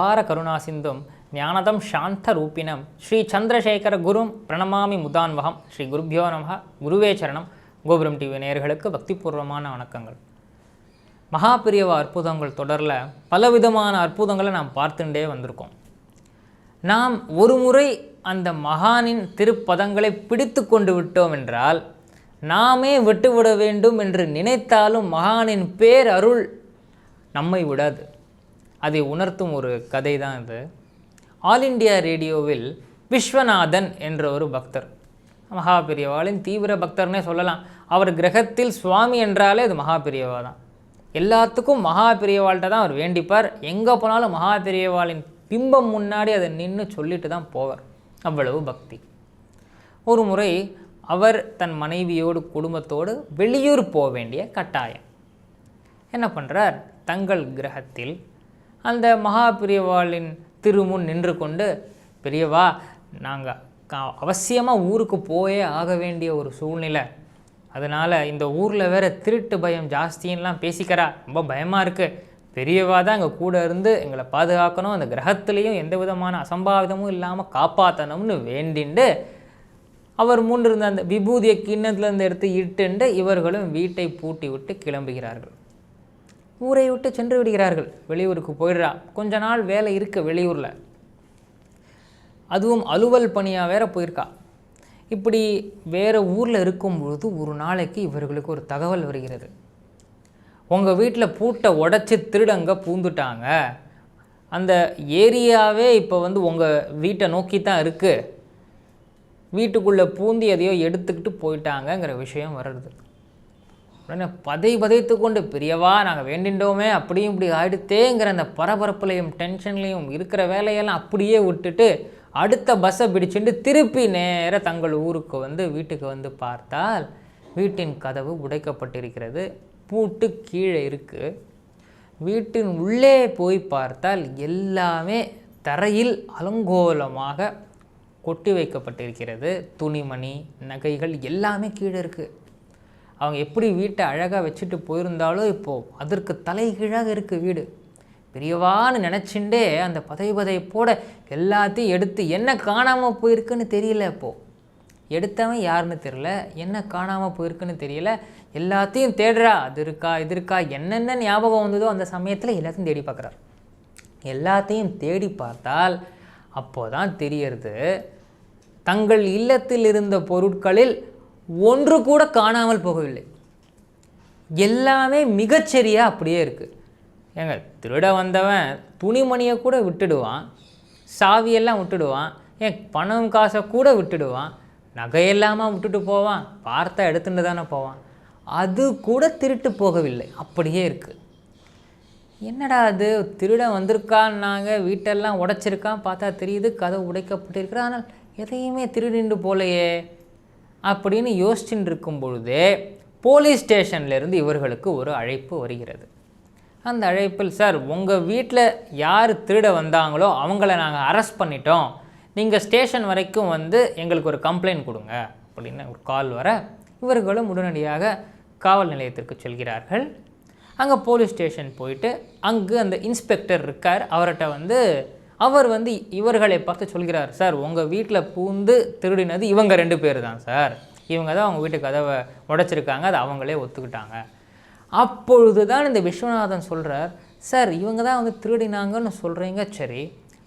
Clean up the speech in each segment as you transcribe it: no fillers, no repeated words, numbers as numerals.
அபார கருணா சிந்தும் ஞானதம் சாந்த ரூபிணம் ஸ்ரீ சந்திரசேகர குரும் பிரணமாமி முதான்வகம். ஸ்ரீ குருபியோ நமஹ. குருவே சரணம். கோபுரம் டிவி நேயர்களுக்கு பக்திபூர்வமான வணக்கங்கள். மகாபிரியவா அற்புதங்கள் தொடரில் பலவிதமான அற்புதங்களை நாம் பார்த்துட்டே வந்திருக்கோம். நாம் ஒரு முறை அந்த மகானின் திருப்பதங்களை பிடித்து கொண்டு விட்டோம் என்றால் நாமே விட்டுவிட வேண்டும் என்று நினைத்தாலும் மகானின் பேர் அருள் நம்மை விடாது. அதை உணர்த்தும் ஒரு கதை தான் இது. ஆல் இண்டியா ரேடியோவில் விஸ்வநாதன் என்ற ஒரு பக்தர், மகாபிரியவாளின் தீவிர பக்தர்னே சொல்லலாம். அவர் கிரகத்தில் சுவாமி என்றாலே அது மகாபிரியவா தான். எல்லாத்துக்கும் மகாபிரியவாள்கிட்ட தான் அவர் வேண்டிப்பார். எங்கே போனாலும் மகாபிரியவாளின் பிம்பம் முன்னாடி அதை நின்று சொல்லிட்டு தான் போவார். அவ்வளவு பக்தி. ஒரு முறை அவர் தன் மனைவியோடு குடும்பத்தோடு வெளியூர் போக வேண்டிய கட்டாயம். என்ன பண்ணுறார், தங்கள் கிரகத்தில் அந்த மகாபிரியவாளின் திருமுன் நின்று கொண்டு, பெரியவா நாங்கள் அவசியமாக ஊருக்கு போயே ஆக வேண்டிய ஒரு சூழ்நிலை, அதனால் இந்த ஊரில் வேறு திருட்டு பயம் ஜாஸ்தின்லாம் பேசிக்கிறா, ரொம்ப பயமாக இருக்குது, பெரியவா தான் எங்கள் கூட இருந்து எங்களை பாதுகாக்கணும், அந்த கிரகத்துலேயும் எந்த விதமான அசம்பாவிதமும் இல்லாமல் காப்பாற்றணும்னு வேண்டிண்டு அவர் முன்னிருந்த அந்த விபூதியை கிண்ணத்துலேருந்து எடுத்து இட்டுண்டு இவர்களும் வீட்டை பூட்டி விட்டு கிளம்புகிறார்கள். ஊரை விட்டு சென்று விடுகிறார்கள். வெளியூருக்கு போயிடுறா. கொஞ்ச நாள் வேலை இருக்குது வெளியூரில், அதுவும் அலுவல் பணியாக வேற போயிருக்கா. இப்படி வேறு ஊரில் இருக்கும்பொழுது ஒரு நாளைக்கு இவர்களுக்கு ஒரு தகவல் வருகிறது. உங்கள் வீட்டில் பூட்டை உடச்சி திருடங்க பூந்துட்டாங்க, அந்த ஏரியாவே இப்போ உங்கள் வீட்டை நோக்கி தான் இருக்குது, வீட்டுக்குள்ளே பூந்தி எதையோ எடுத்துக்கிட்டு போயிட்டாங்கங்கிற விஷயம் வருது. உடனே பதைத்து கொண்டு, பெரியவா நாங்கள் வேண்டின்றோமே அப்படியும் இப்படி ஆயிடுத்தேங்கிற அந்த பரபரப்புலையும் டென்ஷன்லையும் இருக்கிற வேலையெல்லாம் அப்படியே விட்டுட்டு அடுத்த பஸ்ஸை பிடிச்சிட்டு திருப்பி நேர தங்கள் ஊருக்கு வீட்டுக்கு பார்த்தால் வீட்டின் கதவு உடைக்கப்பட்டிருக்கிறது, பூட்டு கீழே இருக்குது. வீட்டின் உள்ளே போய் பார்த்தால் எல்லாமே தரையில் அலங்கோலமாக கொட்டி வைக்கப்பட்டிருக்கிறது. துணிமணி, நகைகள் எல்லாமே கீழே இருக்குது. அவங்க எப்படி வீட்டை அழகாக வச்சுட்டு போயிருந்தாலும் இப்போது அதற்கு தலைகீழாக இருக்குது வீடு. பெரியவான்னு நினச்சிண்டே அந்த பதைப்போட எல்லாத்தையும் எடுத்து, என்ன காணாமல் போயிருக்குன்னு தெரியல, இப்போது எடுத்தவன் யாருன்னு தெரியல, என்ன காணாமல் போயிருக்குன்னு தெரியல, எல்லாத்தையும் தேடுறா. அது இருக்கா இது இருக்கா, என்னென்ன ஞாபகம் வந்ததோ அந்த சமயத்தில் எல்லாத்தையும் தேடி பார்க்குறார். எல்லாத்தையும் தேடி பார்த்தால் அப்போதான் தெரியறது, தங்கள் இல்லத்தில் இருந்த பொருட்களில் ஒன்று கூட காணாமல் போகவில்லை. எல்லாமே மிகச்சரியாக அப்படியே இருக்குது. ஏங்க, திருட வந்தவன் துணிமணியை கூட விட்டுடுவான், சாவியெல்லாம் விட்டுடுவான், ஏன் பணம் காசை கூட விட்டுடுவான், நகையெல்லாமல் விட்டுட்டு போவான், பார்த்தா எடுத்துட்டு தானே போவான், அது கூட திருட்டு போகவில்லை, அப்படியே இருக்குது. என்னடா அது, திருடன் வந்திருக்கான்னாங்க, வீட்டெல்லாம் உடைச்சிருக்கான், பார்த்தா தெரியுது கதவு உடைக்கப்பட்டிருக்கிற, ஆனால் எதையுமே திருடிண்டு போலையே அப்படின்னு யோசிச்சுட்டு இருக்கும் பொழுதே போலீஸ் ஸ்டேஷன்லேருந்து இவர்களுக்கு ஒரு அழைப்பு வருகிறது. அந்த அழைப்பில், சார் உங்கள் வீட்டில் யார் திருட வந்தாங்களோ அவங்கள நாங்கள் அரெஸ்ட் பண்ணிட்டோம், நீங்கள் ஸ்டேஷன் வரைக்கும் எங்களுக்கு ஒரு கம்ப்ளைண்ட் கொடுங்க அப்படின்னு ஒரு கால் வர, இவர்களும் உடனடியாக காவல் நிலையத்திற்கு செல்கிறார்கள். அங்கே போலீஸ் ஸ்டேஷன் போயிட்டு அங்கு அந்த இன்ஸ்பெக்டர் இருக்கார். அவர்கிட்ட அவர் இவர்களை பார்த்து சொல்கிறார், சார் உங்கள் வீட்டில் பூந்து திருடினது இவங்க 2 பேர் தான் சார், இவங்க தான் அவங்க வீட்டு கதவை உடைச்சிருக்காங்க, அது அவங்களே ஒத்துக்கிட்டாங்க. அப்பொழுது தான் இந்த விஸ்வநாதன் சொல்கிறார், சார் இவங்க தான் திருடினாங்கன்னு சொல்கிறீங்க, சரி,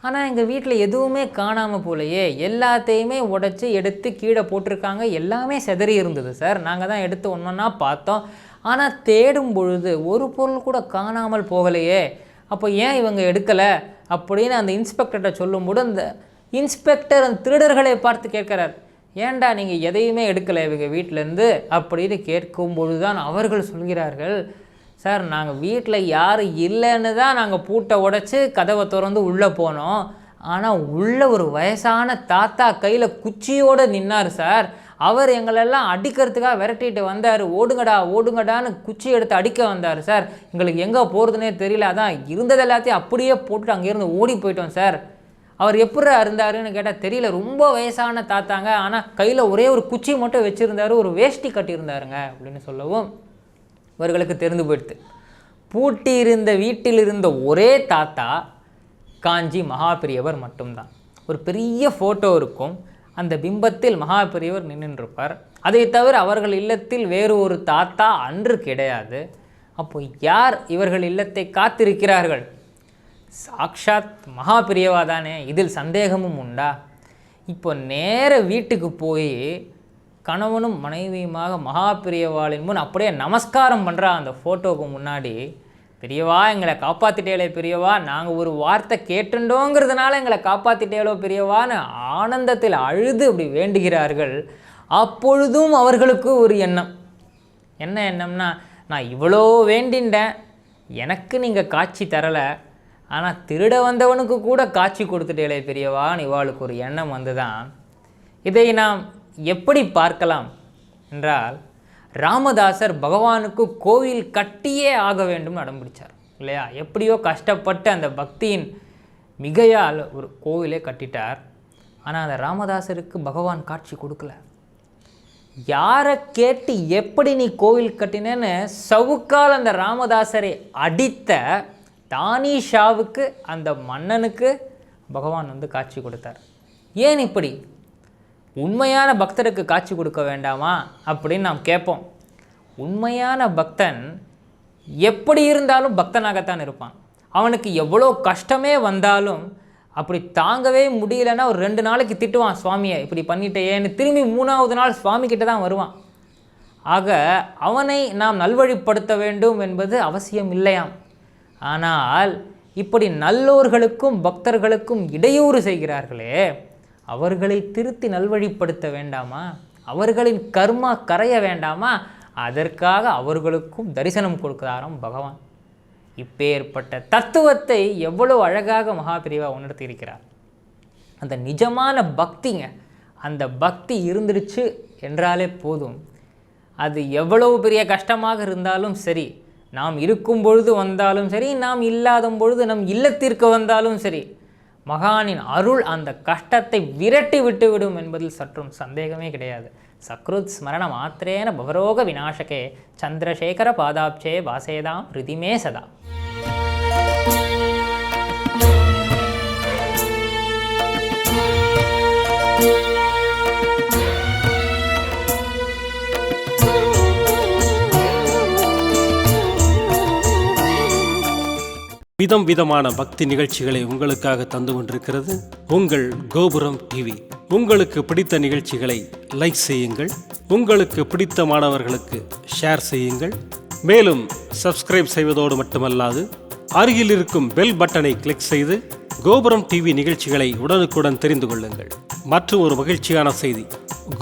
ஆனால் எங்கள் வீட்டில் எதுவுமே காணாமல் போலையே, எல்லாத்தையுமே உடைச்சி எடுத்து கீழே போட்டிருக்காங்க, எல்லாமே சிதறி இருந்தது சார், நாங்கள் தான் எடுத்து ஒன்றா பார்த்தோம், ஆனால் தேடும் பொழுது ஒரு பொருள் கூட காணாமல் போகலையே, அப்போ ஏன் இவங்க எடுக்கலை அப்படின்னு அந்த இன்ஸ்பெக்டர்கிட்ட சொல்லும்போது அந்த இன்ஸ்பெக்டர் அந்த திருடர்களை பார்த்து கேட்குறார், ஏன்டா நீங்கள் எதையுமே எடுக்கலை இவங்க வீட்டிலேருந்து அப்படின்னு கேட்கும்பொழுது தான் அவர்கள் சொல்கிறார்கள், சார் நாங்கள் வீட்டில் யாரும் இல்லைன்னு தான் நாங்கள் பூட்டை உடைச்சி கதவை திறந்து உள்ளே போனோம், ஆனால் உள்ள ஒரு வயசான தாத்தா கையில் குச்சியோடு நின்னார் சார், அவர் எங்களெல்லாம் அடிக்கிறதுக்காக விரட்டிட்டு வந்தார், ஓடுங்கடான்னு குச்சி எடுத்து அடிக்க வந்தார் சார், எங்களுக்கு எங்கே போகிறதுனே தெரியல, அதான் இருந்தது எல்லாத்தையும் அப்படியே போட்டுட்டு அங்கேருந்து ஓடி போயிட்டோம் சார், அவர் எப்படி இருந்தாருன்னு கேட்டால் தெரியல, ரொம்ப வயசான தாத்தாங்க, ஆனால் கையில் ஒரே ஒரு குச்சி மட்டும் வச்சுருந்தாரு, ஒரு வேஷ்டி கட்டியிருந்தாருங்க அப்படின்னு சொல்லவும் இவர்களுக்கு தெரிந்து போயிடுது. பூட்டி இருந்த வீட்டில் இருந்த ஒரே தாத்தா காஞ்சி மகாபெரியவர் மட்டும்தான். ஒரு பெரிய ஃபோட்டோ இருக்கும், அந்த பிம்பத்தில் மகாபெரியவர் நின்றுருப்பார். அதை தவிர அவர்கள் இல்லத்தில் வேறு ஒரு தாத்தா அன்று கிடையாது. அப்போ யார் இவர்கள் இல்லத்தை காத்திருக்கிறார்கள்? சாக்ஷாத் மகாபெரியவா தானே, இதில் சந்தேகமும் உண்டா? இப்போ நேர வீட்டுக்கு போய் கணவனும் மனைவியுமாக மகாபெரியவாளின் முன் அப்படியே நமஸ்காரம் பண்ணுறா. அந்த ஃபோட்டோவுக்கு முன்னாடி, பெரியவா எங்களை காப்பாற்றிட்டேளே பெரியவா, நாங்கள் ஒரு வார்த்தை கேட்டுண்டோங்கிறதுனால எங்களை காப்பாற்றிட்டேளோ பெரியவான்னு ஆனந்தத்தில் அழுது அப்படி வேண்டுகிறார்கள். அப்பொழுதும் அவர்களுக்கு ஒரு எண்ணம். என்ன எண்ணம்னா, நான் இவ்வளோ வேண்டின்றேன், எனக்கு நீங்கள் காட்சி தரலை, ஆனால் திருட வந்தவனுக்கு கூட காட்சி கொடுத்துட்டேளே பெரியவான்னு இவாளுக்கு ஒரு எண்ணம் வந்து தான். இதை நாம் எப்படி பார்க்கலாம் என்றால், ராமதாசர் பகவானுக்கு கோவில் கட்டியே ஆக வேண்டும் அடம் பிடிச்சார் இல்லையா? எப்படியோ கஷ்டப்பட்டு அந்த பக்தியின் மிகையால் ஒரு கோவிலே கட்டிட்டார். ஆனால் அந்த ராமதாசருக்கு பகவான் காட்சி கொடுக்கல. யாரை கேட்டு எப்படி நீ கோவில் கட்டினேன்னு சவுக்கால் அந்த ராமதாசரை அடித்த தானிஷாவுக்கு, அந்த மன்னனுக்கு பகவான் வந்து காட்சி கொடுத்தார். ஏன் இப்படி? உண்மையான பக்தருக்கு காட்சி கொடுக்க வேண்டாமா அப்படின்னு நாம் கேட்போம். உண்மையான பக்தன் எப்படி இருந்தாலும் பக்தனாகத்தான் இருப்பான். அவனுக்கு எவ்வளோ கஷ்டமே வந்தாலும் அப்படி தாங்கவே முடியலன்னா ஒரு 2 நாளைக்கு திட்டுவான் சுவாமியை, இப்படி பண்ணிட்டேன்னு. திரும்பி 3ஆவது நாள் சுவாமி கிட்ட தான் வருவான். ஆக அவனை நாம் நல்வழிப்படுத்த வேண்டும் என்பது அவசியம் இல்லையாம். ஆனால் இப்படி நல்லோர்களுக்கும் பக்தர்களுக்கும் இடையூறு செய்கிறார்களே, அவர்களை திருத்தி நல்வழிப்படுத்த வேண்டாமா? அவர்களின் கர்மா கரைய வேண்டாமா? அதற்காக அவர்களுக்கும் தரிசனம் கொடுக்கிறாராம் பகவான். இப்பேற்பட்ட தத்துவத்தை எவ்வளோ அழகாக மகாபெரிவா உணர்த்தி இருக்கிறார். அந்த நிஜமான பக்திங்க, அந்த பக்தி இருந்துடுச்சு என்றாலே போதும். அது எவ்வளவு பெரிய கஷ்டமாக இருந்தாலும் சரி, நாம் இருக்கும் பொழுது வந்தாலும் சரி, நாம் இல்லாத பொழுது நம் இல்லத்திற்கு வந்தாலும் சரி, மகானின் அருள் அந்த கஷ்டத்தை விரட்டி விட்டுவிடும் என்பதில் சற்றும் சந்தேகமே கிடையாது. சக்ருத் ஸ்மரண மாத்திரேன பவரோக விநாசகே சந்திரசேகர பாதாப்சே வாசேதாம் ரிதிமே சதா. விதம் விதமான பக்தி நிகழ்ச்சிகளை உங்களுக்காக தந்து கொண்டிருக்கிறது உங்கள் கோபுரம் டிவி. உங்களுக்கு பிடித்த நிகழ்ச்சிகளை லைக் செய்யுங்கள், உங்களுக்கு பிடித்த மாணவர்களுக்கு ஷேர் செய்யுங்கள். மேலும் சப்ஸ்கிரைப் செய்வதோடு மட்டுமல்லாது அருகில் இருக்கும் பெல் பட்டனை கிளிக் செய்து கோபுரம் டிவி நிகழ்ச்சிகளை உடனுக்குடன் தெரிந்து கொள்ளுங்கள். மற்றும் ஒரு மகிழ்ச்சியான செய்தி,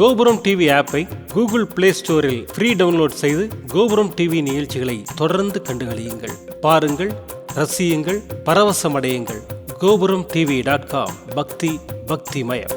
கோபுரம் டிவி ஆப்பை கூகுள் பிளே ஸ்டோரில் ஃப்ரீ டவுன்லோட் செய்து கோபுரம் டிவி நிகழ்ச்சிகளை தொடர்ந்து கண்டுகளியுங்கள், பாருங்கள், ரசியுங்கள், பரவசமடையுங்கள். gopuramtv.com பக்தி பக்திமயம்.